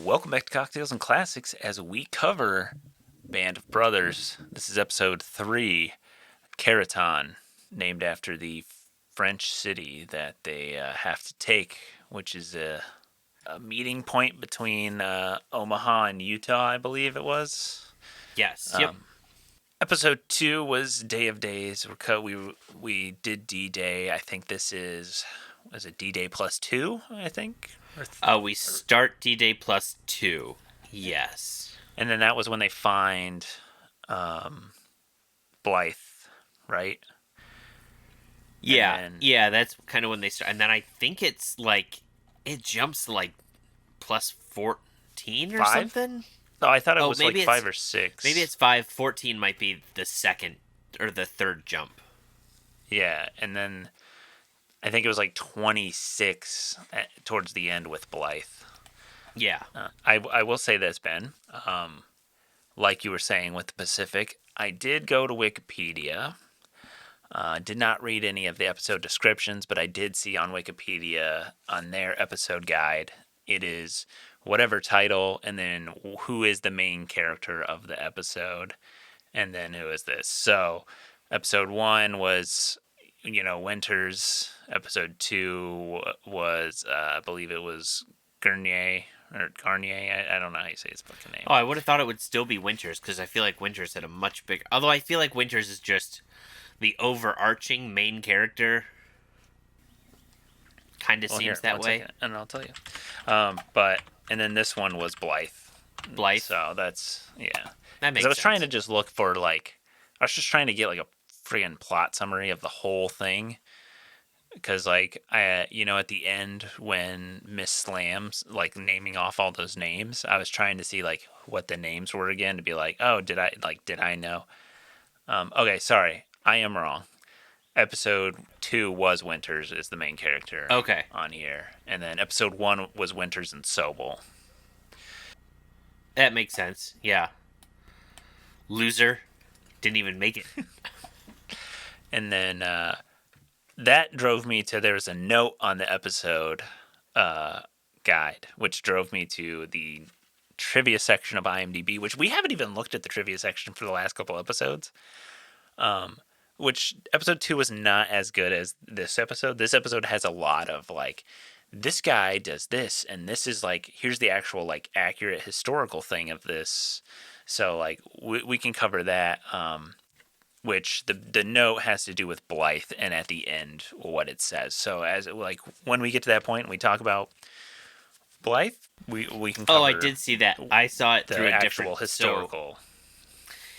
Welcome back to Cocktails and Classics as we cover Band of Brothers. This is episode 3, Carentan, named after the French city that they have to take, which is a meeting point between Omaha and Utah, I believe it was. Yes. Yep. Episode 2 was Day of Days. We did D-Day. I think this is it D-Day plus 2, I think? We start D-Day plus 2. Yes. And then that was when they find Blithe, right? Yeah. And then, Yeah, that's kind of when they start. And then I think it's like, it jumps to like plus 14 or 5? something. No, I thought it Oh, was maybe like it's 5 or 6. Maybe it's 5. 14 might be the second or the third jump. Yeah, and then I think it was like 26 towards the end with Blithe. Yeah. I will say this, Ben. Like you were saying with the Pacific, I did go to Wikipedia. Did not read any of the episode descriptions, but I did see on Wikipedia on their episode guide, it is whatever title, and then who is the main character of the episode, and then who is this. So, episode 1 was, Winters. Episode 2 was, I believe it was Garnier, or Garnier. I don't know how you say his fucking name. Oh, I would have thought it would still be Winters because I feel like Winters had a much bigger. Although I feel like Winters is just the overarching main character. Kind of seems that way. Second, and I'll tell you. And then this one was Blithe. Blithe. So that's, yeah. That makes sense. I was trying to just look for, I was just trying to get, a friggin' plot summary of the whole thing. Because, at the end, when Miss Slam's, naming off all those names, I was trying to see, what the names were again to be like, oh, did I know? Okay, sorry. I am wrong. Episode 2 was Winters is the main character on here. And then episode 1 was Winters and Sobel. That makes sense, yeah. Loser. Didn't even make it. And then that drove me to, there was a note on the episode guide, which drove me to the trivia section of IMDb, which we haven't even looked at the trivia section for the last couple episodes. Which episode 2 was not as good as this episode. This episode has a lot of this guy does this, and this is here's the actual accurate historical thing of this. So we can cover that. Which the note has to do with Blithe, and at the end what it says. So as when we get to that point and we talk about Blithe, we can cover. Oh, I did see that. I saw it through a different historical.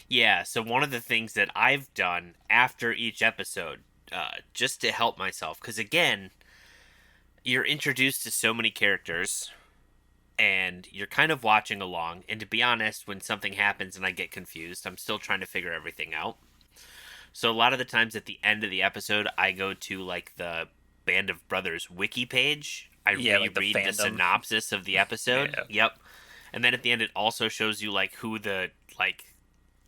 Yeah, so one of the things that I've done after each episode, just to help myself, because again, you're introduced to so many characters, and you're kind of watching along, and to be honest, when something happens and I get confused, I'm still trying to figure everything out. So a lot of the times at the end of the episode, I go to the Band of Brothers wiki page. I reread the synopsis of the episode. Yeah. Yep. And then at the end, it also shows you who the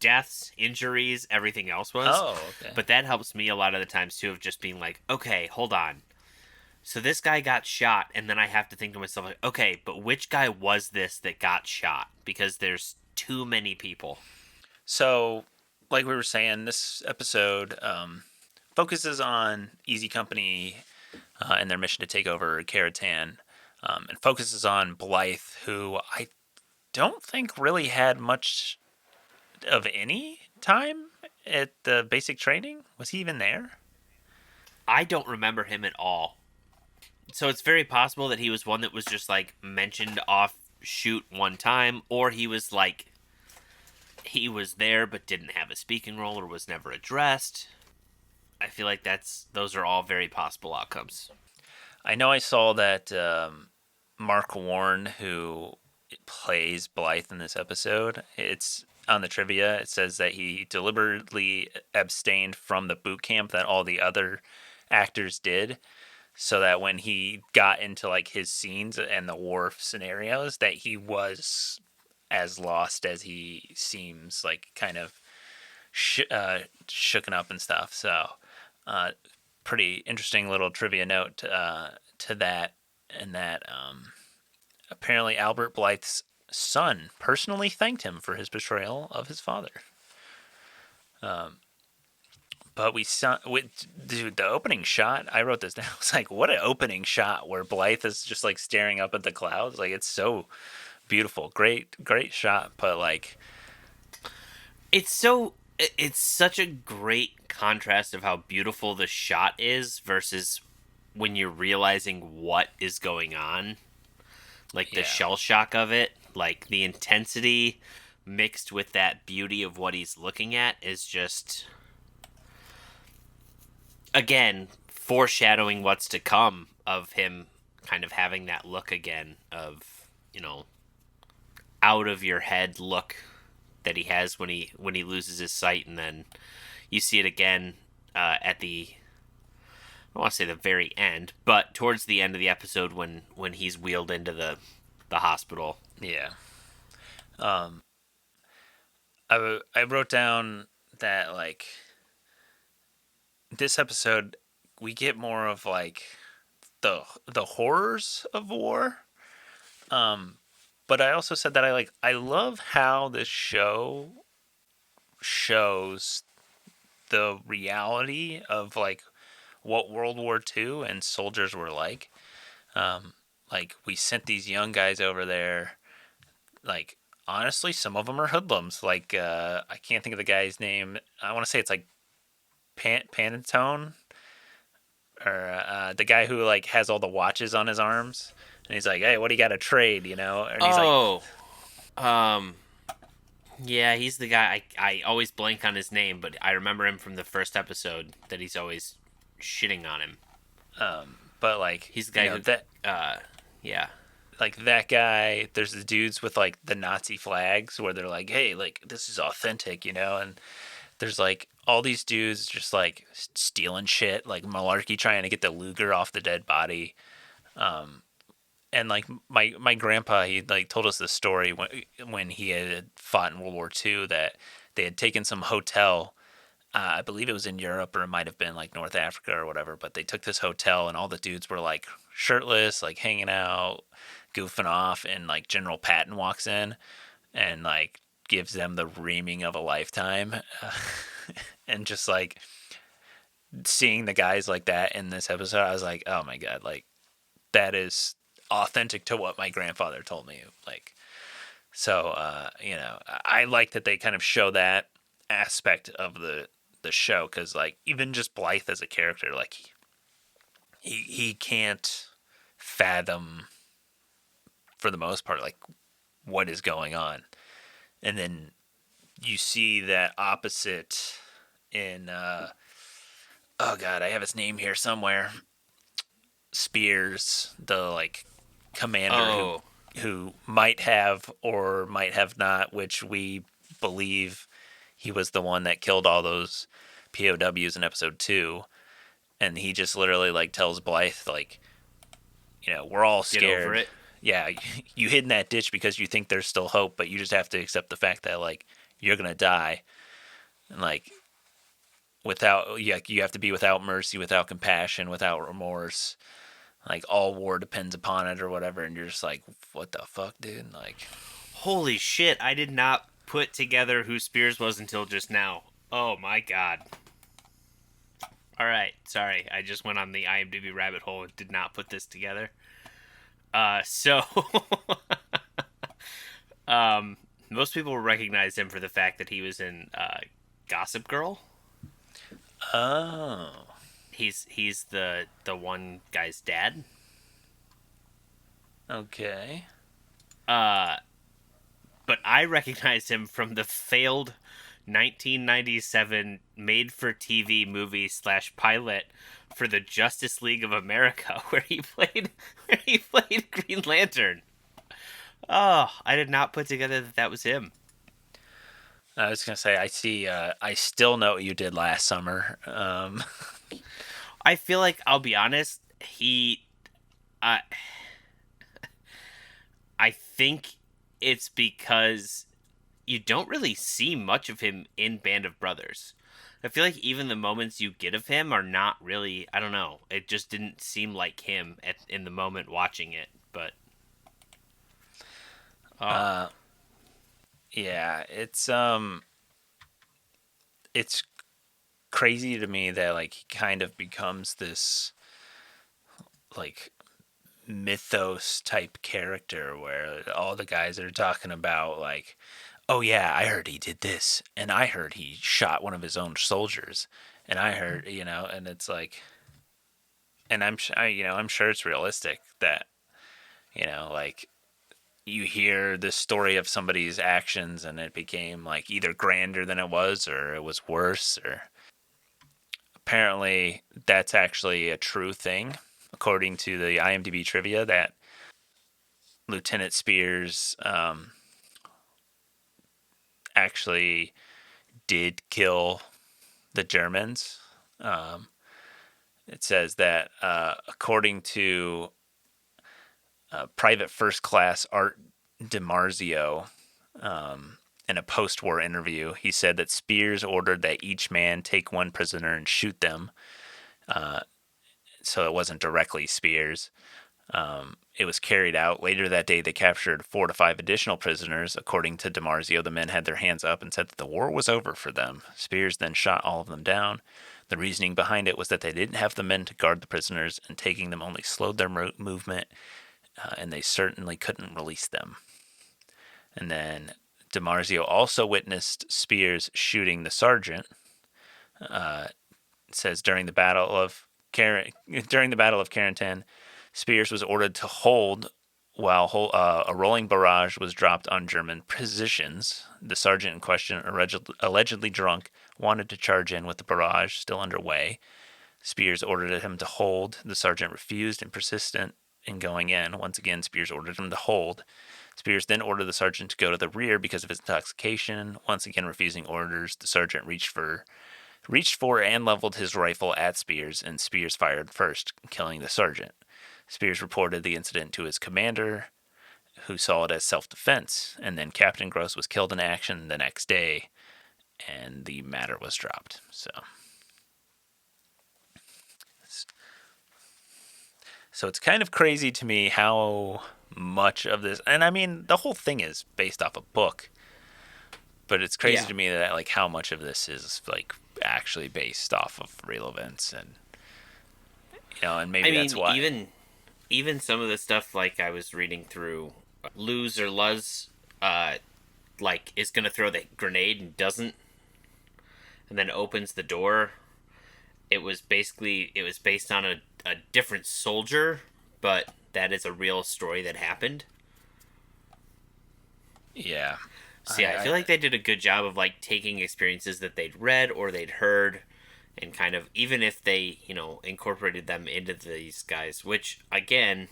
deaths, injuries, everything else was. Oh, okay. But that helps me a lot of the times too, of just being okay, hold on. So this guy got shot, and then I have to think to myself, okay, but which guy was this that got shot? Because there's too many people. So, like we were saying, this episode focuses on Easy Company and their mission to take over Carentan, and focuses on Blithe, who I don't think really had much of any time at the basic training. Was he even there? I don't remember him at all. So it's very possible that he was one that was just mentioned off shoot one time, or he was he was there but didn't have a speaking role or was never addressed. I feel like those are all very possible outcomes. I know I saw that Mark Warren, who plays Blithe in this episode, it's on the trivia, it says that he deliberately abstained from the boot camp that all the other actors did, so that when he got into like his scenes and the war scenarios, that he was as lost as he seems, like kind of shooken up and stuff. So pretty interesting little trivia note to that, and that apparently Albert Blythe's son personally thanked him for his betrayal of his father. But dude, the opening shot, I wrote this down. It's like, what an opening shot where Blythe is just like staring up at the clouds. Like, it's so beautiful. Great shot. But like, it's such a great contrast of how beautiful the shot is versus when you're realizing what is going on. Like the yeah, shell shock of it, like the intensity mixed with that beauty of what he's looking at is just, again, foreshadowing what's to come of him kind of having that look again of, out of your head look that he has when he loses his sight, and then you see it again at the, I don't want to say the very end, but towards the end of the episode when he's wheeled into the hospital. yeah. I wrote down that like this episode we get more of like the horrors of war. But I also said that I love how this show shows the reality of like what World War II and soldiers were like. Like we sent these young guys over there. Like honestly, some of them are hoodlums. Like I can't think of the guy's name. I want to say it's like Pantone, or the guy who like has all the watches on his arms, and he's like, "Hey, what do you got to trade?" And he's like, Oh, um, yeah, he's the guy. I always blank on his name, but I remember him from the first episode that he's always shitting on him. but like, He's the guy who, that yeah. like that guy. There's the dudes with like the Nazi flags where they're like, "Hey, like this is authentic," and there's like all these dudes just like stealing shit, like malarkey trying to get the Luger off the dead body. And like my grandpa, he like told us this story when he had fought in World War II that they had taken some hotel. I believe it was in Europe or it might have been like North Africa or whatever. But they took this hotel and all the dudes were like shirtless, like hanging out, goofing off, and like General Patton walks in and like gives them the reaming of a lifetime, and just like seeing the guys like that in this episode, I was like, oh my god, like that is authentic to what my grandfather told me. Like, so, I like that they kind of show that aspect of the show, because like even just Blythe as a character, like he can't fathom for the most part like what is going on, and then you see that opposite in oh god, I have his name here somewhere. Spears, the like commander Oh, who might have or might have not, which we believe he was the one that killed all those POWs in episode 2, and he just literally like tells Blythe like, we're all get over scared. it. Yeah, you hid in that ditch because you think there's still hope, but you just have to accept the fact that like you're gonna die, and like without, yeah, you have to be without mercy, without compassion, without remorse. Like all war depends upon it or whatever, and you're just like, what the fuck, dude? Like, Holy shit! I did not put together who Spears was until just now. Oh my god. All right, sorry. I just went on the IMDb rabbit hole and did not put this together. So most people recognize him for the fact that he was in Gossip Girl. oh, He's the one guy's dad. okay. Uh, but I recognize him from the failed 1997 made-for-TV movie slash pilot for the Justice League of America, where he played Green Lantern. Oh, I did not put together that was him. I was gonna say, I see. I still know what you did last summer. I feel like, I'll be honest, I I think it's because you don't really see much of him in Band of Brothers. I feel like even the moments you get of him are not really. I don't know. It just didn't seem like him in the moment watching it. But Oh, Uh, yeah, it's crazy to me that like he kind of becomes this like mythos type character where all the guys are talking about like, oh yeah, I heard he did this, and I heard he shot one of his own soldiers, and I heard, and it's like, and I'm sure it's realistic that, like you hear the story of somebody's actions and it became like either grander than it was or it was worse, or apparently that's actually a true thing according to the IMDb trivia, that Lieutenant Spears actually did kill the Germans. Um, it says that according to Private First Class Art DiMarzio, in a post-war interview, he said that Spears ordered that each man take one prisoner and shoot them. So it wasn't directly Spears. It was carried out. Later that day, they captured 4 to 5 additional prisoners. According to DiMarzio, the men had their hands up and said that the war was over for them. Spears then shot all of them down. The reasoning behind it was that they didn't have the men to guard the prisoners, and taking them only slowed their movement, and they certainly couldn't release them. And then DiMarzio also witnessed Spears shooting the sergeant. It says during the Battle of Carentan, Spears was ordered to hold while a rolling barrage was dropped on German positions. The sergeant in question, allegedly drunk, wanted to charge in with the barrage still underway. Spears ordered him to hold. The sergeant refused and persistent in going in. Once again, Spears ordered him to hold. Spears then ordered the sergeant to go to the rear because of his intoxication. Once again, refusing orders, the sergeant reached for and leveled his rifle at Spears, and Spears fired first, killing the sergeant. Spears reported the incident to his commander, who saw it as self-defense, and then Captain Gross was killed in action the next day, and the matter was dropped. So it's kind of crazy to me how much of this, and I mean, the whole thing is based off a book, but it's crazy yeah. to me that like how much of this is like actually based off of real events, and and I maybe that's mean, why. even some of the stuff like I was reading through, Luz or Luz, uh, like is gonna throw the grenade and doesn't, and then opens the door. It was based on a different soldier, but that is a real story that happened. Yeah, So yeah, I feel like they did a good job of like taking experiences that they'd read or they'd heard, and kind of, even if they incorporated them into these guys, which again,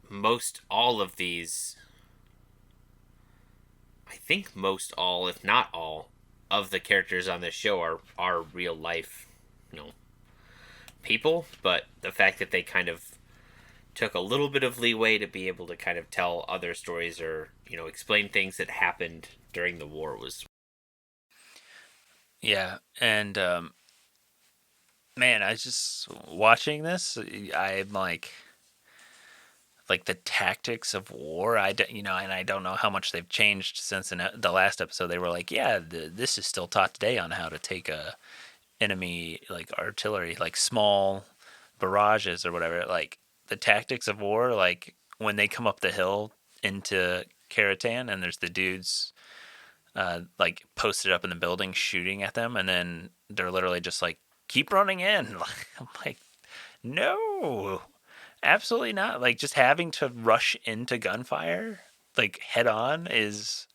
most all of these, I think most all, if not all, of the characters on this show are real life, you know, people. But the fact that they kind of took a little bit of leeway to be able to kind of tell other stories, or explain things that happened during the war was. yeah, and man, I just watching this. I'm like the tactics of war. And I don't know how much they've changed since in the last episode. They were like, yeah, this is still taught today on how to take a enemy like artillery, like small barrages or whatever. Like the tactics of war, like when they come up the hill into Carentan and there's the dudes like posted up in the building shooting at them, and then they're literally just like keep running in. I'm like, no, absolutely not. Like just having to rush into gunfire like head on is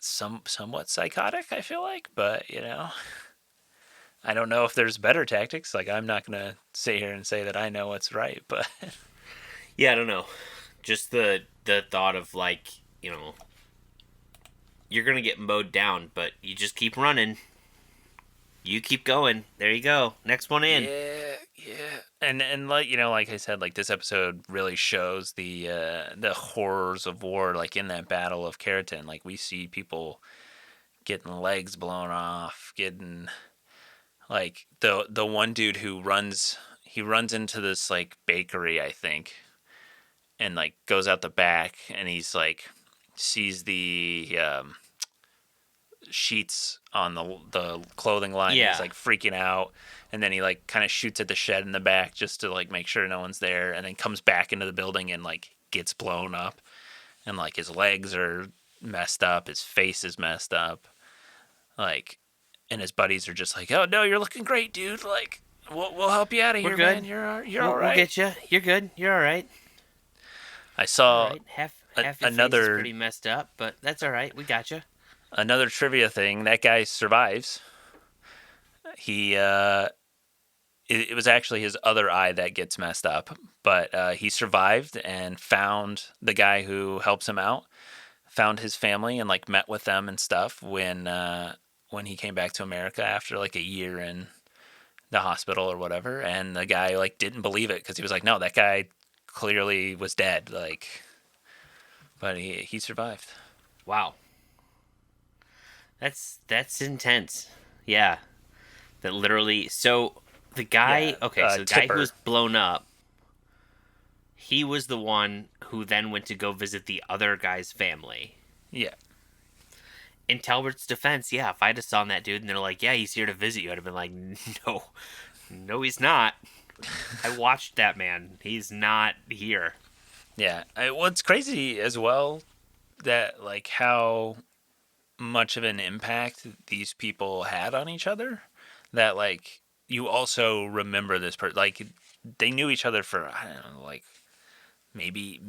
somewhat psychotic, I feel like, but I don't know if there's better tactics. Like I'm not gonna sit here and say that I know what's right, but Yeah, I don't know. Just the thought of like, you're gonna get mowed down, but you just keep running. You keep going. There you go. Next one in. yeah, and like like I said, like this episode really shows the horrors of war. Like in that Battle of Carentan, like we see people getting legs blown off, getting like the one dude who runs he runs into this like bakery, I think, and like goes out the back, and he's like sees the sheets on the clothing line. And he's Yeah. like freaking out, and then he like kind of shoots at the shed in the back just to like make sure no one's there, and then comes back into the building and like gets blown up, and like his legs are messed up, his face is messed up, like, and his buddies are just like, "Oh no, you're looking great, dude. Like, we'll help you out of We're here, good. man. You're all We'll right." get you. You're good. You're all right. I All saw right. Half your face is another pretty messed up, but that's all right. We got you. trivia thing. That guy survives. He it was actually his other eye that gets messed up, but he survived and found the guy who helps him out, found his family, and like met with them and stuff when he came back to America after like a year in the hospital or whatever. And the guy like didn't believe it because he was like, no, that guy clearly was dead. Like, but he survived. Wow. That's intense. Yeah. That literally. So the Yeah, guy. Okay. So the guy who Tipper. was blown up. He was the one who then went to go visit the other guy's family. Yeah, In Talbert's defense, yeah, if I'd have saw that dude and they're like, yeah, he's here to visit you, I'd have been like, no, no, he's not. I watched that man. He's not here. yeah. What's crazy as well that like how much of an impact these people had on each other. That like you also remember this person. Like they knew each other for I don't know, like maybe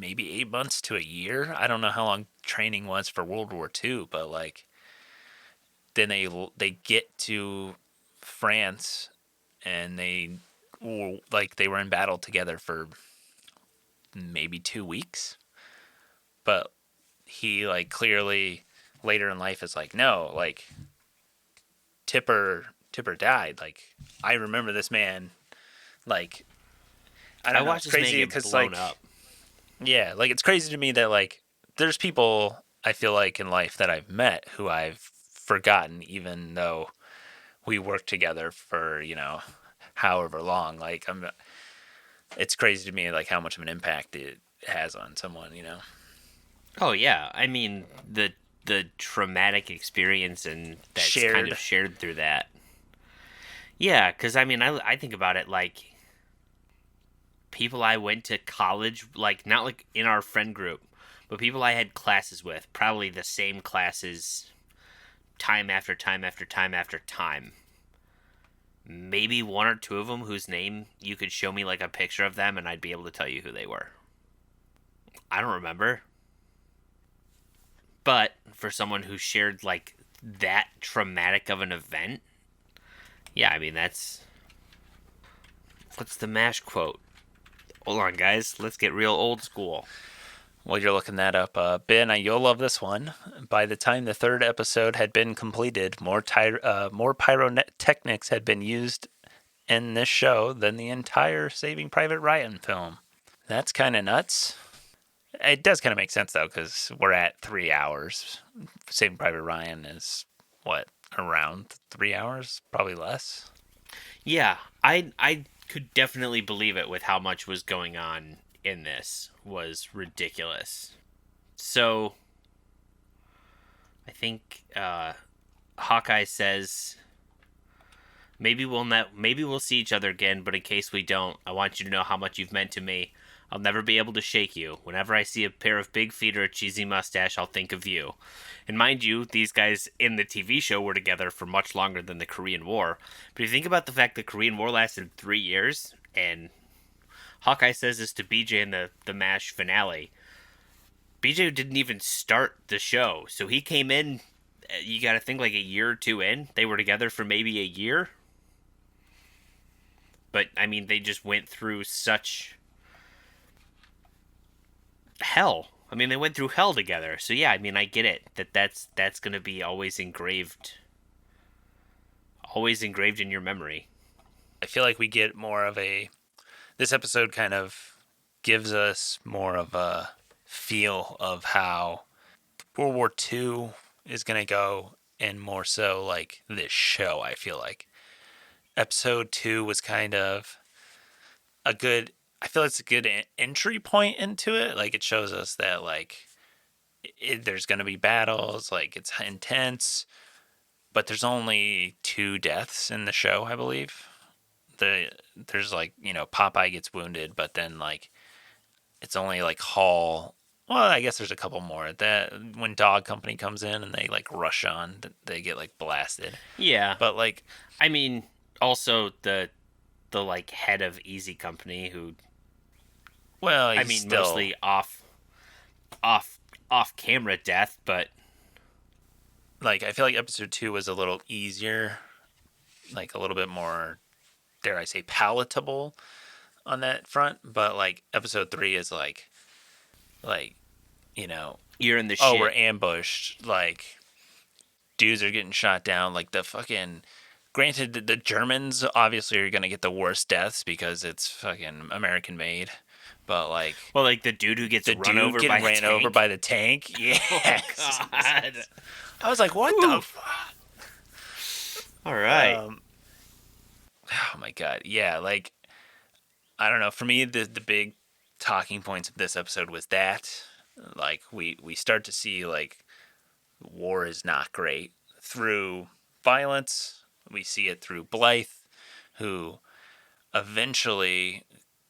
8 months to a year. I don't know how long training was for World War II, but like then they get to France and they were in battle together for maybe 2 weeks. But he like clearly later in life is like, no, like Tipper died. Like I remember this man. Like I I don't know. watched It's this man crazy get because blown like up. yeah, like it's crazy to me that like there's people I feel like in life that I've met who I've forgotten, even though we worked together for however long. Like it's crazy to me like how much of an impact it has on someone. Oh yeah, I mean the traumatic experience and that's kind Shared. of shared through that. Yeah, because I mean, I think about it like people I went to college, like not like in our friend group, but people I had classes with, probably the same classes, time after time after time after time. Maybe one or two of them whose name you could show me like a picture of them and I'd be able to tell you who they were. I don't remember. But for someone who shared like that traumatic of an event, yeah, I mean that's what's the MASH quote? Hold on, guys. Let's get real old school. While you're looking that up, Ben, you'll love this one. By the time the third episode had been completed, more pyrotechnics had been used in this show than the entire Saving Private Ryan film. That's kind of nuts. It does kind of make sense though, because we're at 3 hours. Saving Private Ryan is what, around 3 hours, probably less. Yeah, I could definitely believe it with how much was going on in this was ridiculous. So I think Hawkeye says maybe we'll see each other again, but in case we don't, I want you to know how much you've meant to me. I'll never be able to shake you. Whenever I see a pair of big feet or a cheesy mustache, I'll think of you. And mind you, these guys in the TV show were together for much longer than the Korean War. But if you think about the fact the Korean War lasted 3 years, and Hawkeye says this to BJ in the MASH finale, BJ didn't even start the show. So he came in, you got to think like a year or two in. They were together for maybe a year. But, I mean, they just went through such hell. I mean, they went through hell together. So yeah, I mean, I get it that's going to be always engraved in your memory. I feel like we get more of this episode kind of gives us more of a feel of how World War II is going to go, and more so like this show. I feel like episode 2 was kind of a good I feel it's a good entry point into it. Like it shows us that like there's going to be battles, like it's intense, but there's only 2 deaths in the show, I believe. There's like, Popeye gets wounded, but then like it's only like Hall. Well, I guess there's a couple more. That when Dog Company comes in and they like rush on, they get like blasted. Yeah. But like, I mean, also the like head of Easy Company who, well, I he's mean, still mostly off off camera death, but like, I feel like episode 2 was a little easier, like a little bit more, dare I say, palatable on that front. But like episode 3 is like you're in the oh, shit. we're ambushed, like dudes are getting shot down, like the fucking. Granted, the Germans obviously are gonna get the worst deaths because it's fucking American made, but like Well, like the dude who gets the run dude over getting by ran a tank. over by the tank, Oh yes. God! I was like, what the fuck? All right. Oh my god, yeah, like I don't know. For me, the big talking points of this episode was that, like, we start to see like war is not great through violence. We see it through Blythe, who eventually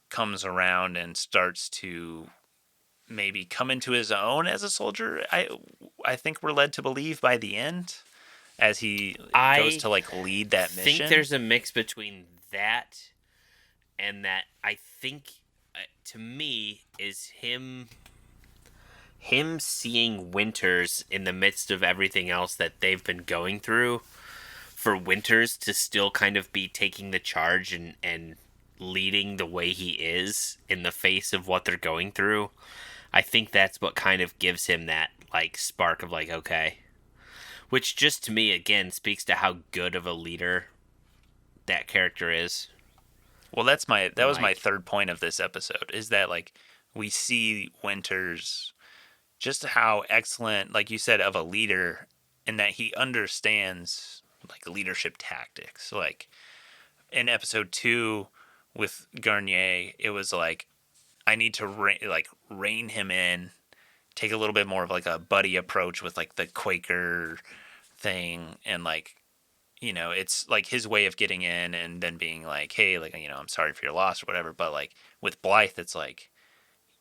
comes around and starts to maybe come into his own as a soldier. I think we're led to believe by the end, as he goes I to like lead that think mission. there's a mix between that and that. I think, to me, is him seeing Winters in the midst of everything else that they've been going through. For Winters to still kind of be taking the charge and leading the way he is in the face of what they're going through, I think that's what kind of gives him that like spark of like, okay, which just to me again speaks to how good of a leader that character is. Well, that was my Like, third point of this episode, is that like we see Winters just how excellent, like you said, of a leader, in that he understands like leadership tactics. Like in episode 2 with Garnier, it was like I need to rein him in, take a little bit more of like a buddy approach with like the Quaker thing, and like it's like his way of getting in and then being like, hey, like, I'm sorry for your loss or whatever. But like with Blythe, it's like,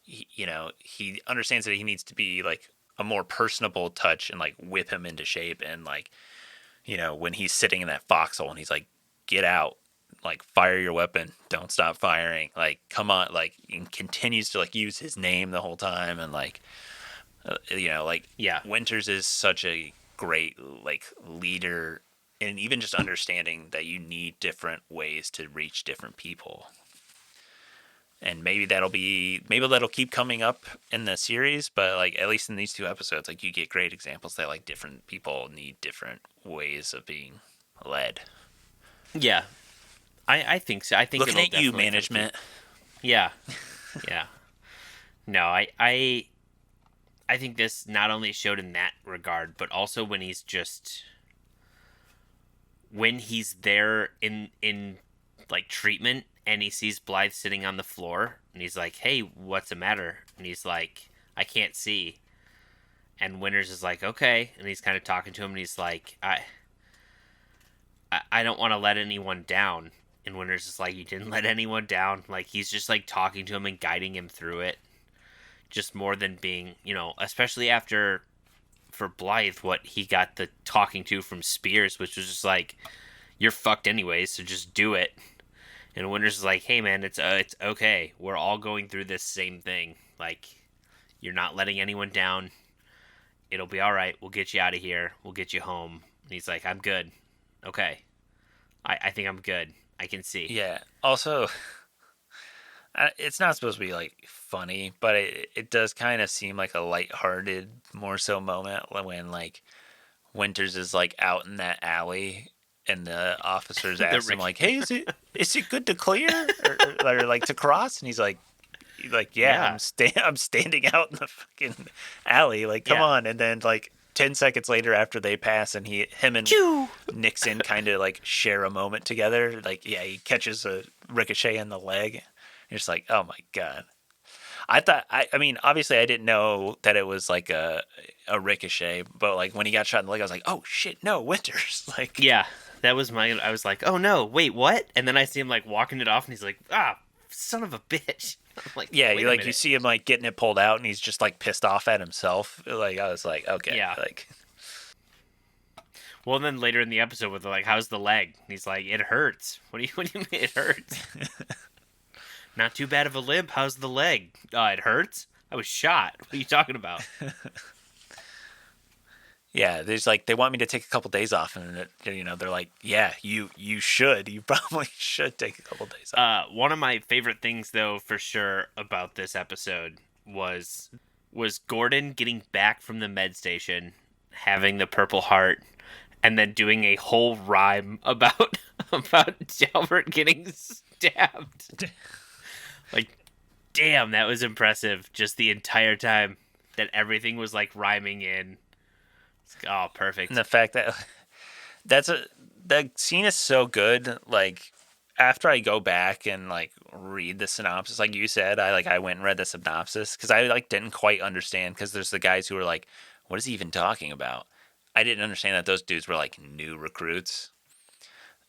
he understands that he needs to be like a more personable touch and like whip him into shape. And like, when he's sitting in that foxhole and he's like, get out, like fire your weapon, don't stop firing, like come on, like, and continues to like use his name the whole time. And like, like, yeah, Winters is such a great like leader, and even just understanding that you need different ways to reach different people. And maybe that'll keep coming up in the series, but like at least in these 2 episodes, like you get great examples that like different people need different ways of being led. yeah, I think so. I think Looking at you, management. Yeah, yeah. No, I think this not only showed in that regard, but also when he's there in like treatment and he sees Blythe sitting on the floor and he's like, "Hey, what's the matter?" And he's like, "I can't see." And Winters is like, "Okay," and he's kind of talking to him and he's like, I don't want to let anyone down." And Winters is like, "You didn't let anyone down." Like he's just like talking to him and guiding him through it. Just more than being, especially after for Blythe, what he got the talking to from Spears, which was just like, "You're fucked anyways, so just do it." And Winters is like, "Hey man, it's okay. We're all going through this same thing. Like, you're not letting anyone down. It'll be all right. We'll get you out of here. We'll get you home." And he's like, "I'm good. Okay. I think I'm good. I can see." Yeah. Also, it's not supposed to be like funny, but it does kind of seem like a lighthearted, more so moment when like Winters is like out in that alley and the officers ask him like, "Hey, is it good to clear or like to cross?" And he's like, "Yeah, Yeah. I'm standing out in the fucking alley. Like, come Yeah. on." And then like 10 seconds later, after they pass, and him and Choo! Nixon kind of like share a moment together. Like, yeah, he catches a ricochet in the leg. You're just like, oh my god. I thought I mean, obviously I didn't know that it was like a ricochet, but like when he got shot in the leg, I was like, oh shit, no, Winters. Like, Yeah, that was my. I was like, oh no, wait, what? And then I see him like walking it off, and he's like, ah, son of a bitch. I'm like, yeah, wait you a like you minute. see him like getting it pulled out, and he's just like pissed off at himself. Like I was like, okay, Yeah. like Well, and then later in the episode, with like, how's the leg? And he's like, it hurts. What do you mean it hurts? Not too bad of a limp. How's the leg? It hurts. I was shot. What are you talking about? yeah, there's like they want me to take a couple days off, and they're like, yeah, you should, you probably should take a couple days off. One of my favorite things, though, for sure, about this episode was Gordon getting back from the med station, having the Purple Heart, and then doing a whole rhyme about about Jalbert getting stabbed. Like, damn, that was impressive. Just the entire time that everything was like rhyming in. Oh, perfect. And the fact that that scene is so good. Like after I go back and like read the synopsis, like you said, I went and read the synopsis because I like didn't quite understand because there's the guys who were like, what is he even talking about? I didn't understand that those dudes were like new recruits,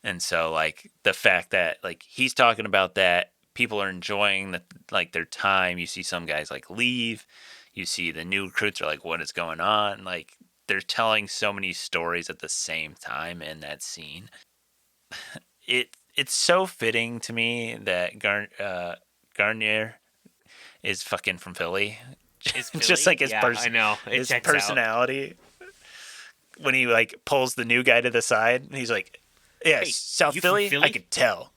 and so like the fact that like he's talking about that, people are enjoying like their time. You see some guys like leave. You see the new recruits are like, what is going on? Like they're telling so many stories at the same time in that scene. It's so fitting to me that Garnier is fucking from Philly. Is Just Philly? like his Yeah, I know. It his checks out. personality when he like pulls the new guy to the side and he's like, "Yeah, Hey, South you from Philly? I Philly? could tell."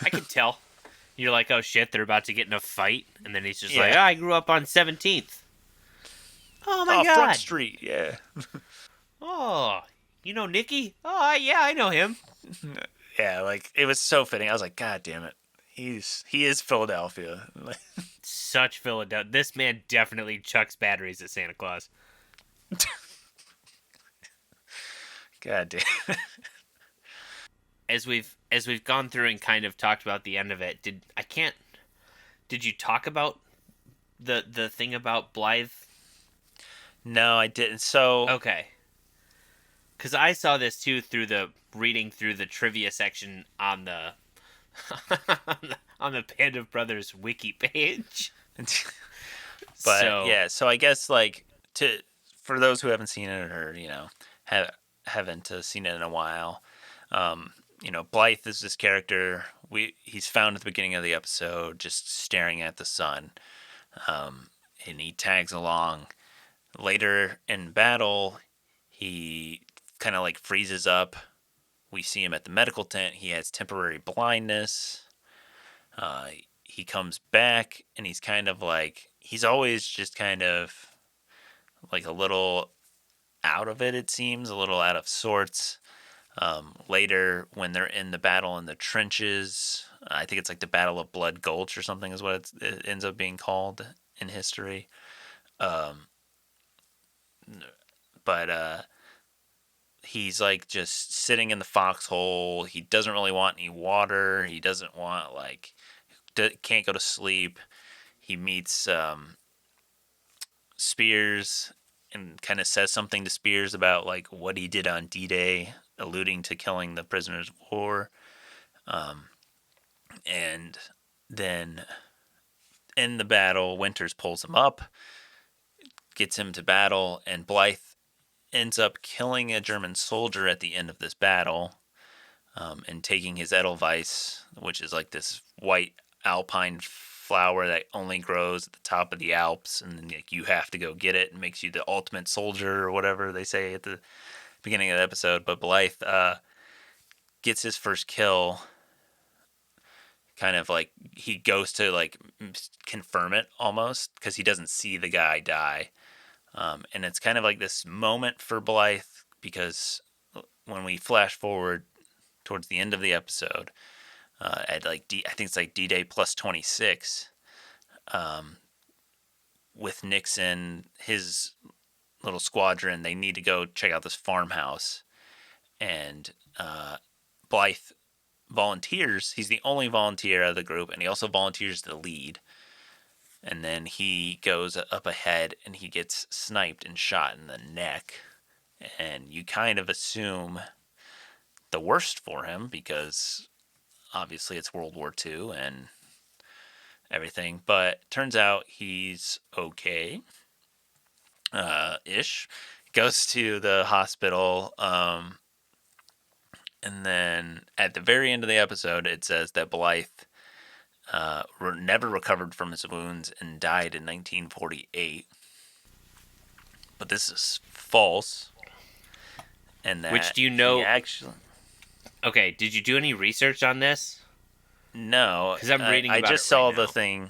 I can tell. You're like, oh shit, they're about to get in a fight, and then he's just like, Yeah. I grew up on 17th. Oh my Oh, Front god. Street. Yeah. Oh, you know Nicky? Oh yeah, I know him. Yeah, like it was so fitting. I was like, God damn it. He is Philadelphia. Such Philadelphia. This man definitely chucks batteries at Santa Claus. God damn. As we've gone through and kind of talked about the end of it, did you talk about the thing about Blythe? No, I didn't. So Okay. Cuz I saw this too through the reading through the trivia section on the on the Band of Brothers wiki page. but So, yeah, so I guess like to for those who haven't seen it or haven't seen it in a while, Blythe is this character. He's found at the beginning of the episode, just staring at the sun, and he tags along. Later in battle, he kind of like freezes up. We see him at the medical tent. He has temporary blindness. Uh, he comes back, and he's kind of like he's always just kind of like a little out of it. It seems a little out of sorts. Later, when they're in the battle in the trenches, I think it's like the Battle of Blood Gulch or something is what it ends up being called in history. Um, but he's like just sitting in the foxhole. He doesn't really want any water. He doesn't want like can't go to sleep. He meets Spears and kind of says something to Spears about like what he did on D-Day, alluding to killing the prisoners of war. And then in the battle, Winters pulls him up, gets him to battle, and Blythe ends up killing a German soldier at the end of this battle, and taking his Edelweiss, which is like this white alpine flower that only grows at the top of the Alps, and then like, you have to go get it. It makes you the ultimate soldier or whatever they say at the beginning of the episode. But Blythe gets his first kill. Kind of like he goes to like confirm it almost because he doesn't see the guy die. And it's kind of like this moment for Blythe because when we flash forward towards the end of the episode, at like I think it's like D-Day plus 26, with Nixon, his little squadron, they need to go check out this farmhouse, and Blythe volunteers. He's the only volunteer out of the group, and he also volunteers to lead. And then he goes up ahead and he gets sniped and shot in the neck. And you kind of assume the worst for him because obviously it's World War II and everything. But turns out he's okay ish. Goes to the hospital. And then at the very end of the episode, it says that Blythe never recovered from his wounds and died in 1948. But this is false. And that Which do you he know? actually... Okay, did you do any research on this? No, Because I'm reading I about just it right saw now. the thing.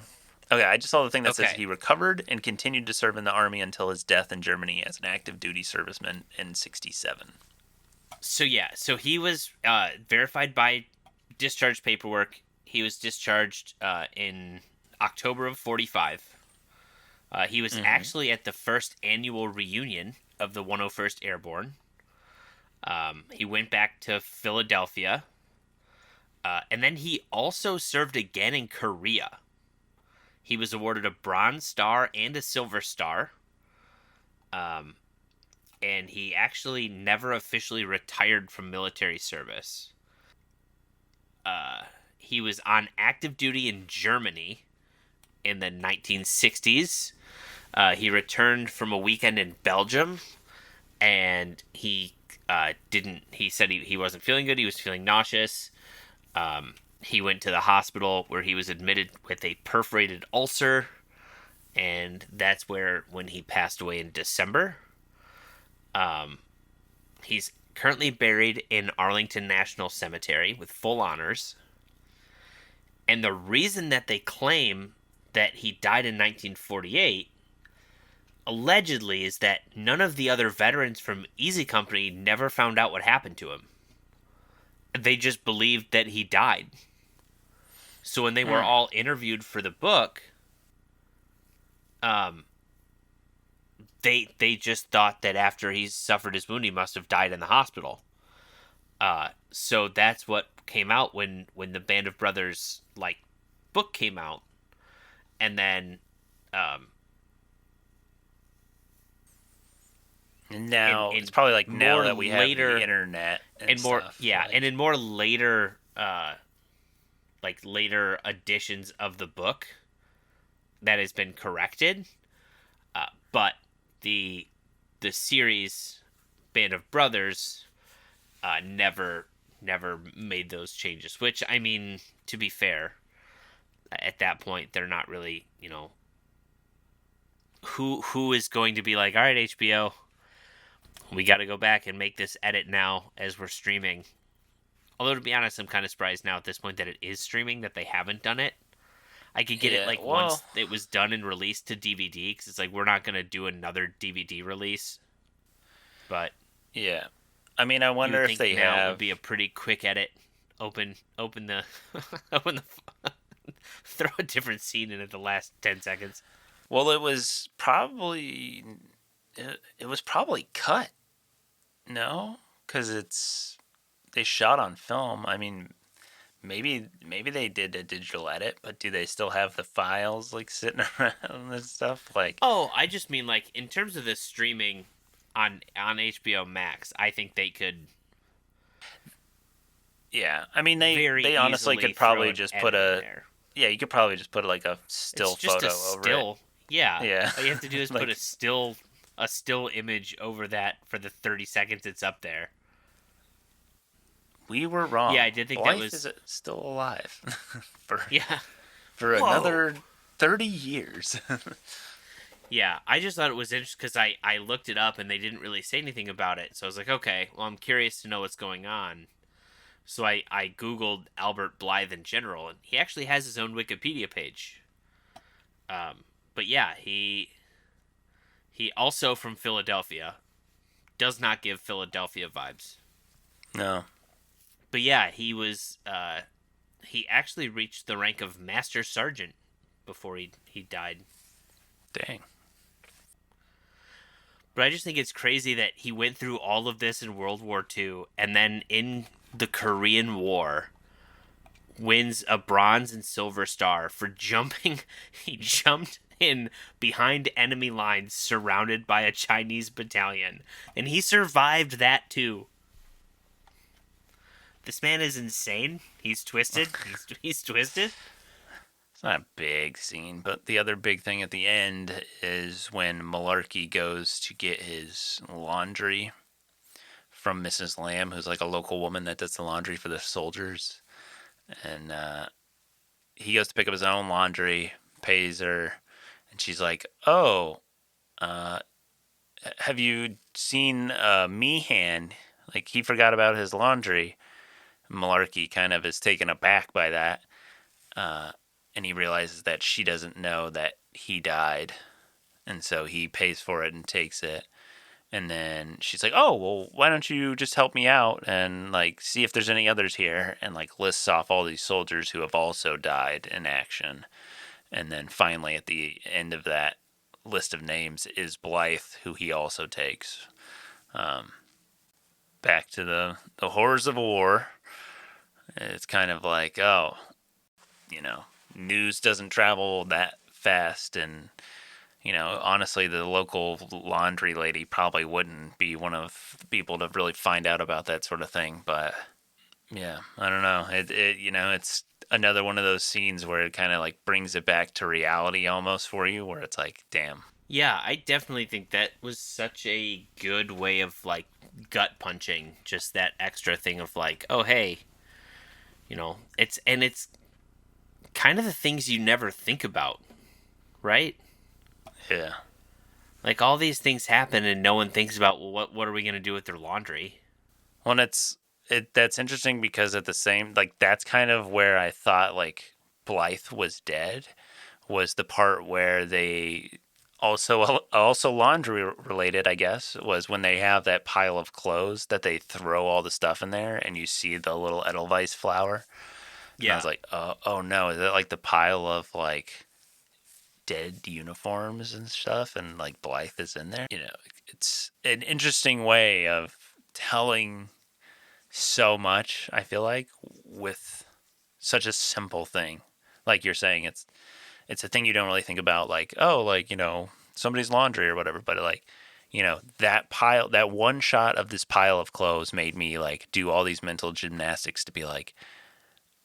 Okay, I just saw the thing that says Okay. he recovered and continued to serve in the army until his death in Germany as an active duty serviceman in '67. So yeah, so he was verified by discharge paperwork. He was discharged in October of '45. He was Mm-hmm. actually at the first annual reunion of the 101st Airborne. He went back to Philadelphia, and then he also served again in Korea. He was awarded a Bronze Star and a Silver Star. And he actually never officially retired from military service. He was on active duty in Germany in the 1960s. He returned from a weekend in Belgium, and he didn't. He said he wasn't feeling good. He was feeling nauseous. He went to the hospital where he was admitted with a perforated ulcer, and that's when he passed away in December. He's currently buried in Arlington National Cemetery with full honors. And the reason that they claim that he died in 1948 allegedly is that none of the other veterans from Easy Company never found out what happened to him. They just believed that he died. So when they were all interviewed for the book, um, they just thought that after he suffered his wound, he must have died in the hospital. So that's what came out when the Band of Brothers book came out, and then And in now it's in probably like now more that we have the later internet and and more stuff. yeah, and in more later later editions of the book that has been corrected. But the series Band of Brothers never made those changes. Which, I mean, to be fair, at that point they're not really, who is going to be like, all right, HBO, we got to go back and make this edit now as we're streaming. Although, to be honest, I'm kind of surprised now at this point that it is streaming, that they haven't done it. I could get it Yeah, like well, once it was done and released to DVD, because it's like we're not going to do another DVD release. But yeah. I mean, I you wonder would if think they now it would have. be a pretty quick edit. Open the open the throw a different scene in at the last 10 seconds. Well, it was probably cut. No, because they shot on film. I mean, maybe they did a digital edit, but do they still have the files like sitting around and stuff? Like, Oh, I just mean like in terms of the streaming on HBO Max, I think they could yeah. I mean, they very they honestly easily could throw probably an just put edit in a there. yeah. You could probably just put like a It's still just a photo over it. still. Yeah. Yeah, All you have to do is put like a still image over that for the 30 seconds it's up there. we were Yeah, wrong. I did think that Blythe was is still alive for yeah. for Whoa. another 30 years. Yeah, I just thought it was interesting because I looked it up and they didn't really say anything about it. So I was like, okay, well, I'm curious to know what's going on. So I Googled Albert Blythe in general, and he actually has his own Wikipedia page. But yeah, he also from Philadelphia. Does not give Philadelphia vibes. No, But yeah, he actually reached the rank of Master Sergeant before he died. dang. But I just think it's crazy that he went through all of this in World War II, and then in the Korean War, wins a bronze and silver star for jumping. He jumped in behind enemy lines surrounded by a Chinese battalion, and he survived that too. This man is insane. He's twisted. He's twisted. It's not a big scene, but the other big thing at the end is when Malarkey goes to get his laundry from Mrs. Lamb, who's like a local woman that does the laundry for the soldiers. And he goes to pick up his own laundry, pays her, and she's like, "Oh, uh, have you seen Meehan? Like, he forgot about his laundry." Malarkey kind of is taken aback by that, and he realizes that she doesn't know that he died, and so he pays for it and takes it. And then she's like, "Oh, well, why don't you just help me out and like see if there's any others here?" And like lists off all these soldiers who have also died in action. And then finally, at the end of that list of names is Blithe, who he also takes. Back to the horrors of war. It's kind of like, oh, news doesn't travel that fast, and honestly, the local laundry lady probably wouldn't be one of the people to really find out about that sort of thing. But yeah, I don't know. It's another one of those scenes where it kind of like brings it back to reality almost for you, where it's like, damn. Yeah, I definitely think that was such a good way of like gut punching. Just that extra thing of like, oh hey, it's kind of the things you never think about, right? Yeah. Like all these things happen and no one thinks about, well, what are we going to do with their laundry? Well, that's interesting because at the same, like, that's kind of where I thought like Blythe was dead, was the part where they also laundry related, I guess, was when they have that pile of clothes that they throw all the stuff in there and you see the little Edelweiss flower. And I Yeah. was like, oh no, is that like the pile of like dead uniforms and stuff? And like Blythe is in there. It's an interesting way of telling so much, I feel like, with such a simple thing. Like you're saying, it's a thing you don't really think about, like, oh, like, somebody's laundry or whatever, but like, that one shot of this pile of clothes made me like do all these mental gymnastics to be like,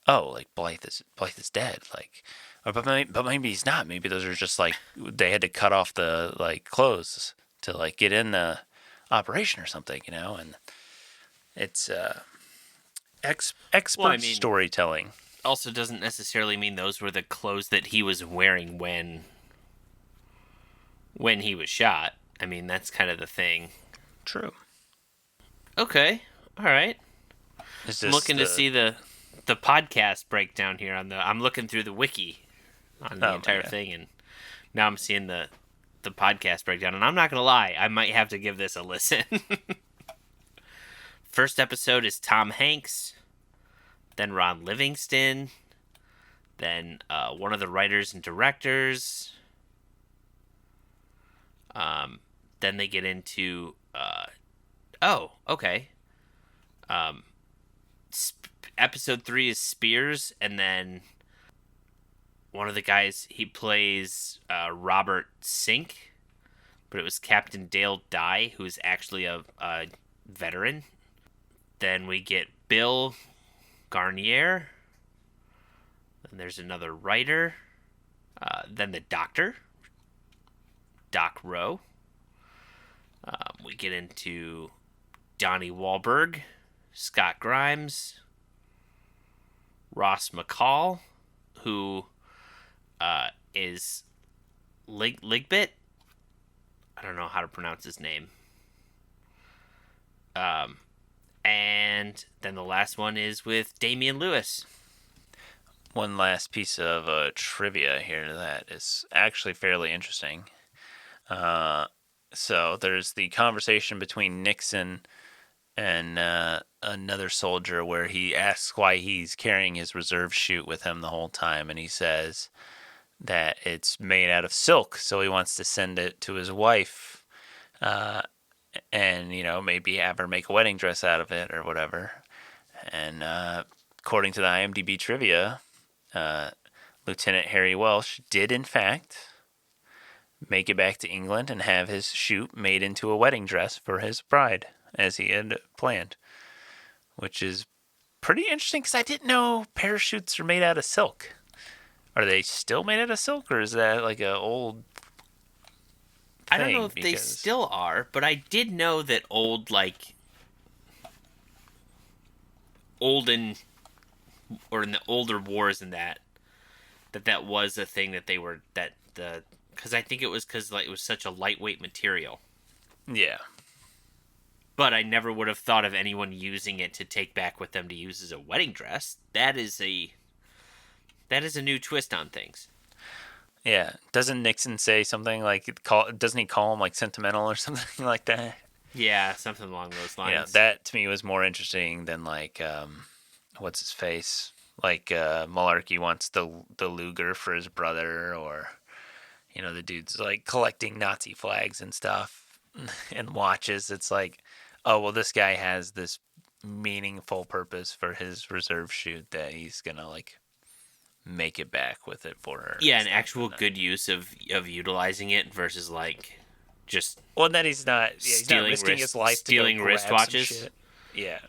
oh, like Blythe is dead, like, but maybe he's not. Maybe those are just like they had to cut off the like clothes to like get in the operation or something, and it's Well, I expert mean, storytelling. also doesn't necessarily mean those were the clothes that he was wearing when he was shot. I mean, that's kind of the thing. True. Okay. All right. It's I'm just looking to see the podcast breakdown here on the I'm looking through the wiki on the oh my entire god. thing, and now I'm seeing the podcast breakdown, and I'm not gonna lie, I might have to give this a listen. First episode is Tom Hanks, then Ron Livingston, then one of the writers and directors. Then they get into oh, okay. Episode 3 is Spears, and then one of the guys, he plays Robert Sink, but it was Captain Dale Dye, who is actually a veteran. Then we get Bill Garnier. Then there's another writer. Then the doctor, Doc Rowe. We get into Donnie Wahlberg, Scott Grimes, Ross McCall, who is Ligbit. I don't know how to pronounce his name. And then the last one is with Damian Lewis. One last piece of trivia here that is actually fairly interesting. So there's the conversation between Nixon and another soldier where he asks why he's carrying his reserve chute with him the whole time, and he says that it's made out of silk, so he wants to send it to his wife, and maybe have her make a wedding dress out of it or whatever. And according to the IMDb trivia, Lieutenant Harry Welsh did in fact make it back to England and have his chute made into a wedding dress for his bride, as he had planned, which is pretty interesting because I didn't know parachutes are made out of silk. Are they still made out of silk, or is that like an old I don't know thing? if they still are, but I did know that olden or in the older wars and that was a thing that they were that the because I think it was because like it was such a lightweight material. Yeah. But I never would have thought of anyone using it to take back with them to use as a wedding dress. That is a new twist on things. Yeah. Doesn't Nixon say something like doesn't he call him like sentimental or something like that? Yeah, something along those lines. Yeah, that to me was more interesting than like what's his face? Like Malarkey wants the Luger for his brother, or the dude's like collecting Nazi flags and stuff and watches. It's like, oh well, this guy has this meaningful purpose for his reserve chute that he's gonna like make it back with it for her. Yeah, an actual good use of utilizing it versus like just well, then he's not risking his life to go grab wristwatches. some shit. Yeah,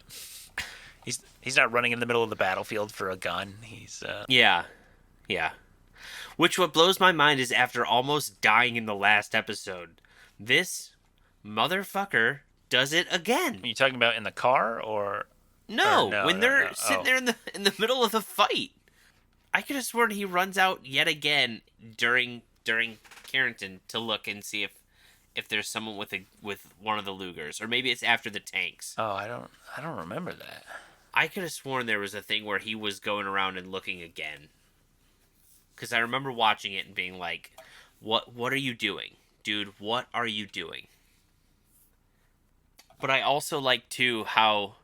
he's not running in the middle of the battlefield for a gun. He's yeah. Which what blows my mind is after almost dying in the last episode, this motherfucker does it again. Are you talking about in the car or no? no when they're sitting there in the middle of the fight. I could have sworn he runs out yet again during Carentan to look and see if there's someone with one of the Lugers, or maybe it's after the tanks. Oh, I don't remember that. I could have sworn there was a thing where he was going around and looking again. Because I remember watching it and being like, "What are you doing, dude? What are you doing?" But I also like too how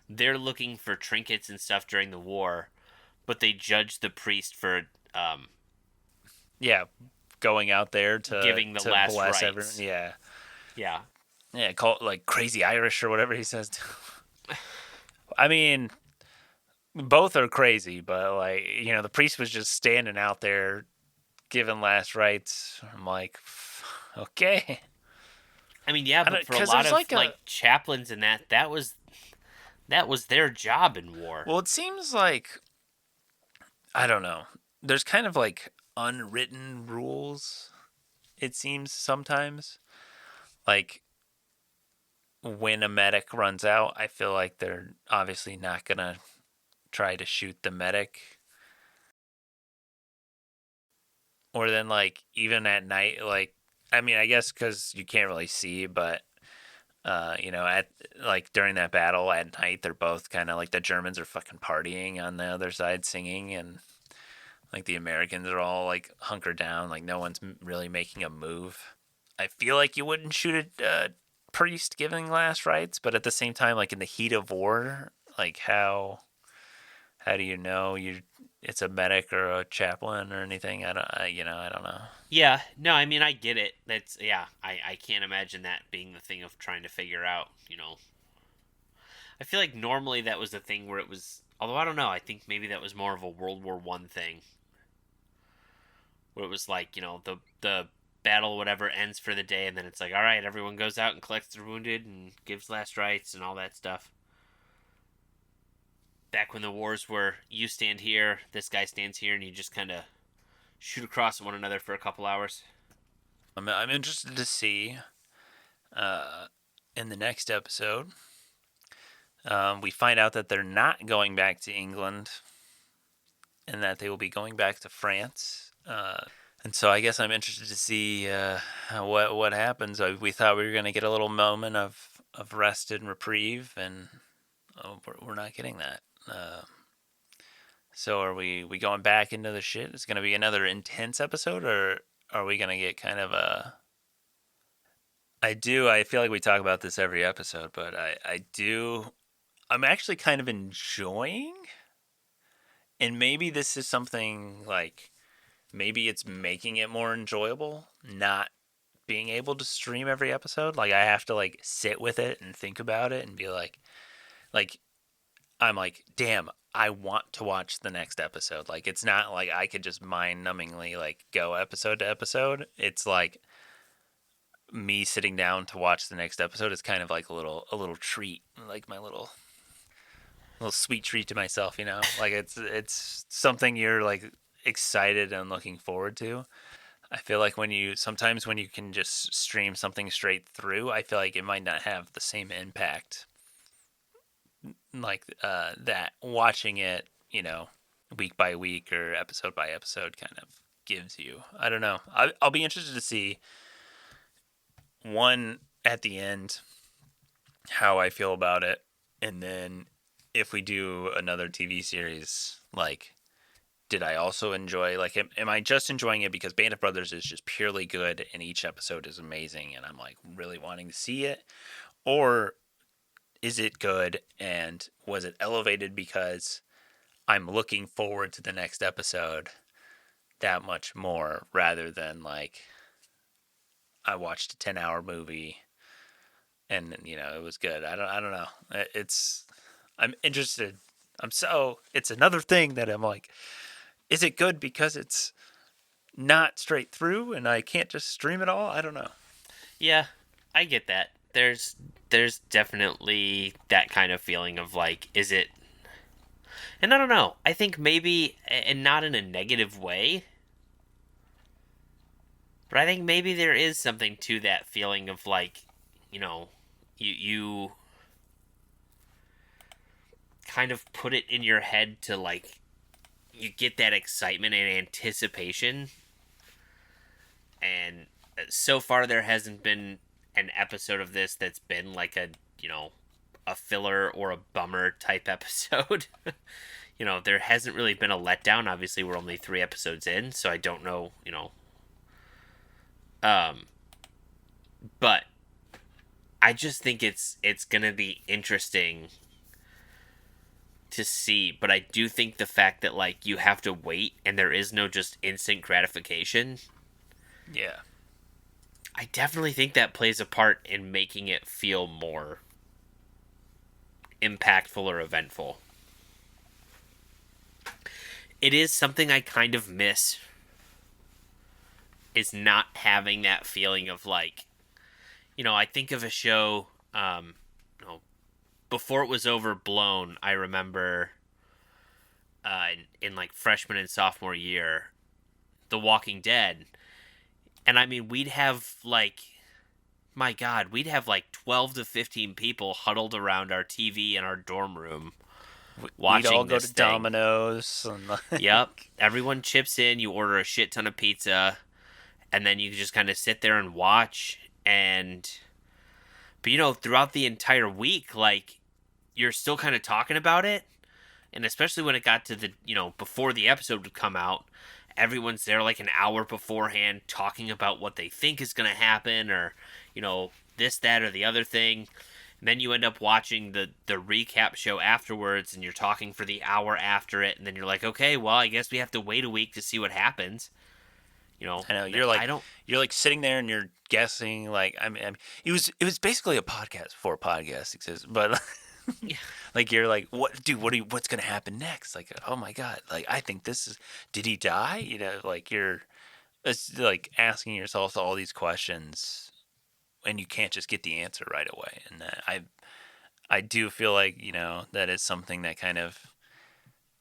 they're looking for trinkets and stuff during the war. But they judge the priest for, going out there to giving the to last bless rites. everyone. Yeah. Call it like crazy Irish or whatever he says. I mean, both are crazy, but like the priest was just standing out there giving last rites. I'm like, okay. I mean, yeah, but for a lot of like chaplains and that was their job in war. Well, it seems like, I don't know. There's kind of like unwritten rules, it seems sometimes. Like when a medic runs out, I feel like they're obviously not going to try to shoot the medic. Or then like even at night, like, I mean, I guess because you can't really see, but at like during that battle at night, they're both kind of like the Germans are fucking partying on the other side singing, and like the Americans are all like hunkered down, like no one's really making a move. I feel like you wouldn't shoot a priest giving last rites, but at the same time, like in the heat of war, like how do you know it's a medic or a chaplain or anything? I don't know. Yeah, no, I mean I get it. I can't imagine that being the thing of trying to figure out. I feel like normally that was the thing where it was. Although I don't know, I think maybe that was more of a World War I thing, where it was like the battle whatever ends for the day, and then it's like, all right, everyone goes out and collects their wounded and gives last rites and all that stuff. Back when the wars were, you stand here, this guy stands here, and you just kind of shoot across one another for a couple hours. I'm interested to see in the next episode. We find out that they're not going back to England and that they will be going back to France. And so I guess I'm interested to see what happens. We thought we were going to get a little moment of rest and reprieve, and we're not getting that. So are we going back into the shit? It's going to be another intense episode, or are we going to get kind of a... I feel like we talk about this every episode, but I'm actually kind of enjoying, and maybe this is something like, maybe it's making it more enjoyable, not being able to stream every episode. Like I have to like sit with it and think about it and be like I'm like, damn, I want to watch the next episode. Like, it's not like I could just mind-numbingly like go episode to episode. It's like me sitting down to watch the next episode is kind of like a little treat, like my little sweet treat to myself. Like it's something you're like excited and looking forward to. I feel like sometimes when you can just stream something straight through, I feel like it might not have the same impact like that watching it, week by week or episode by episode kind of gives you. I don't know. I'll be interested to see one at the end how I feel about it, and then if we do another TV series, like, did I also enjoy, like, am I just enjoying it because Band of Brothers is just purely good and each episode is amazing and I'm like really wanting to see it, or is it good and was it elevated because I'm looking forward to the next episode that much more rather than like I watched a 10-hour movie and it was good. I don't know. I'm interested. It's another thing that I'm like, is it good because it's not straight through and I can't just stream it all? I don't know. Yeah, I get that. There's definitely that kind of feeling of like, is it? And I don't know. I think maybe, and not in a negative way, but I think maybe there is something to that feeling of like, you know, you kind of put it in your head to like, you get that excitement and anticipation, and so far there hasn't been an episode of this that's been like a filler or a bummer type episode. There hasn't really been a letdown. Obviously, we're only 3 episodes in, so I don't know. Um, but I just think it's gonna be interesting to see. But I do think the fact that like you have to wait and there is no just instant gratification. Yeah. I definitely think that plays a part in making it feel more impactful or eventful. It is something I kind of miss, is not having that feeling of like, I think of a show, before it was overblown. I remember in like freshman and sophomore year, The Walking Dead. And I mean, we'd have like, my God, we'd have like 12 to 15 people huddled around our TV in our dorm room We'd all watching go this to thing. Domino's and Yep. like, Everyone chips in, you order a shit ton of pizza, and then you just kind of sit there and watch. But throughout the entire week, like, you're still kind of talking about it. And especially when it got to the, before the episode would come out, everyone's there like an hour beforehand talking about what they think is going to happen, or, this, that, or the other thing. And then you end up watching the recap show afterwards, and you're talking for the hour after it, and then you're like, okay, well, I guess we have to wait a week to see what happens. I know I don't. you're like sitting there and you're guessing. Like, it was basically a podcast before podcast exists, but Yeah. like you're like, what, dude? What's gonna happen next? Like, oh my god! Like, I think this is. Did he die? Like it's like asking yourself all these questions, and you can't just get the answer right away. And I do feel like that is something that kind of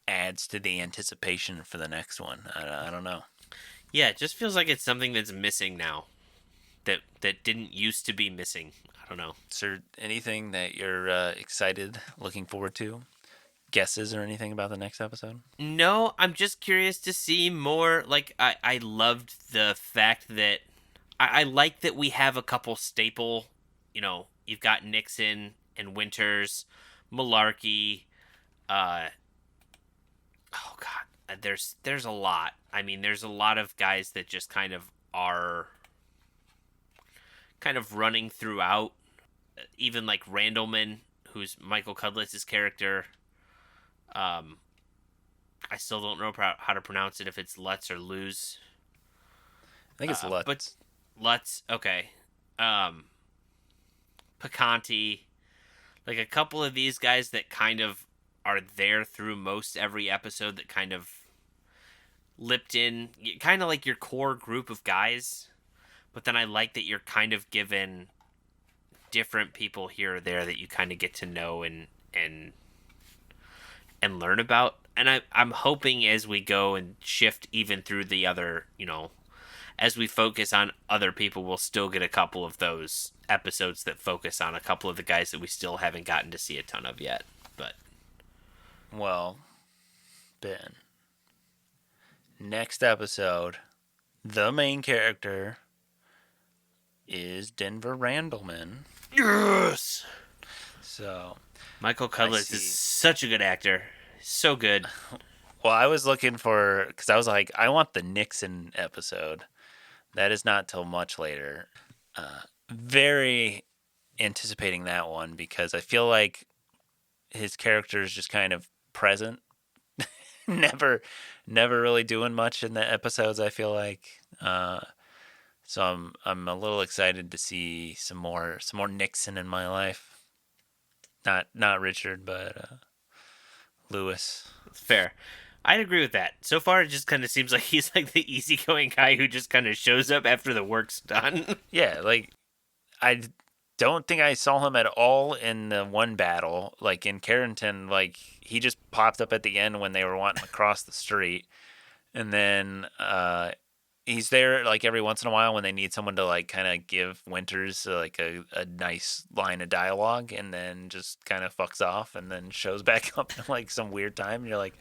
adds to the anticipation for the next one. I don't know. Yeah, it just feels like it's something that's missing now. That didn't used to be missing. I don't know. Is there anything that you're excited, looking forward to? Guesses or anything about the next episode? No, I'm just curious to see more. Like, I loved the fact that I like that we have a couple staple. You've got Nixon and Winters, Malarkey. Uh, oh God, there's a lot. I mean, there's a lot of guys that just kind of are kind of running throughout. Even like Randleman, who's Michael Cudlitz's character. Um, I still don't know how to pronounce it, if it's Lutz or Luz. I think it's Lutz. But Lutz, okay. Picanti, like a couple of these guys that kind of are there through most every episode that kind of lipped in, kind of like your core group of guys. But then I like that you're kind of given different people here or there that you kind of get to know and learn about. And I'm hoping as we go and shift even through the other, as we focus on other people, we'll still get a couple of those episodes that focus on a couple of the guys that we still haven't gotten to see a ton of yet. But Well, Ben, next episode, the main character is Denver Randleman. yes, So, Michael Cudlitz is such a good actor. So good. well, I was looking for, because I was like, I want the Nixon episode. That is not till much later. Very anticipating that one because I feel like his character is just kind of present. never really doing much in the episodes, I feel like. So I'm a little excited to see some more Nixon in my life. Not Richard, but Lewis. Fair. I'd agree with that. So far, it just kind of seems like he's like the easygoing guy who just kind of shows up after the work's done. Yeah, like I don't think I saw him at all in the one battle. Like in Carentan, like he just popped up at the end when they were wanting to cross the street, and then he's there like every once in a while when they need someone to like kind of give Winters like a nice line of dialogue, and then just kind of fucks off, and then shows back up in like some weird time, and you're like,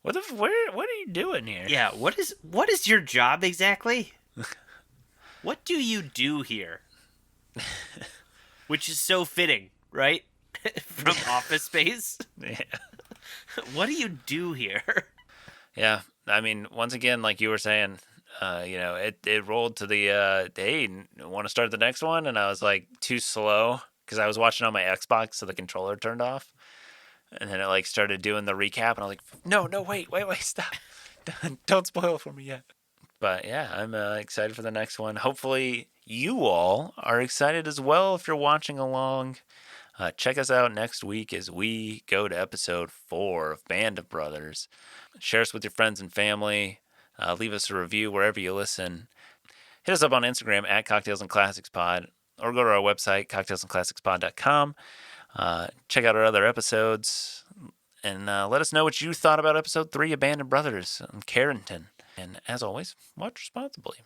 what are you doing here? Yeah, what is your job exactly? What do you do here? Which is so fitting, right? From Office Space. Yeah. What do you do here? Yeah, I mean, once again, like you were saying, it rolled to the hey, want to start the next one, and I was like too slow because I was watching on my Xbox, so the controller turned off, and then it like started doing the recap, and I was like, no, wait, stop, don't spoil for me yet. But yeah, I'm excited for the next one. Hopefully, you all are excited as well if you're watching along. Check us out next week as we go to episode 4 of Band of Brothers. Share us with your friends and family. Leave us a review wherever you listen. Hit us up on Instagram at Cocktails and Classics Pod, or go to our website, cocktailsandclassicspod.com. Check out our other episodes, and let us know what you thought about episode 3 of Band of Brothers and Carentan. And as always, watch responsibly.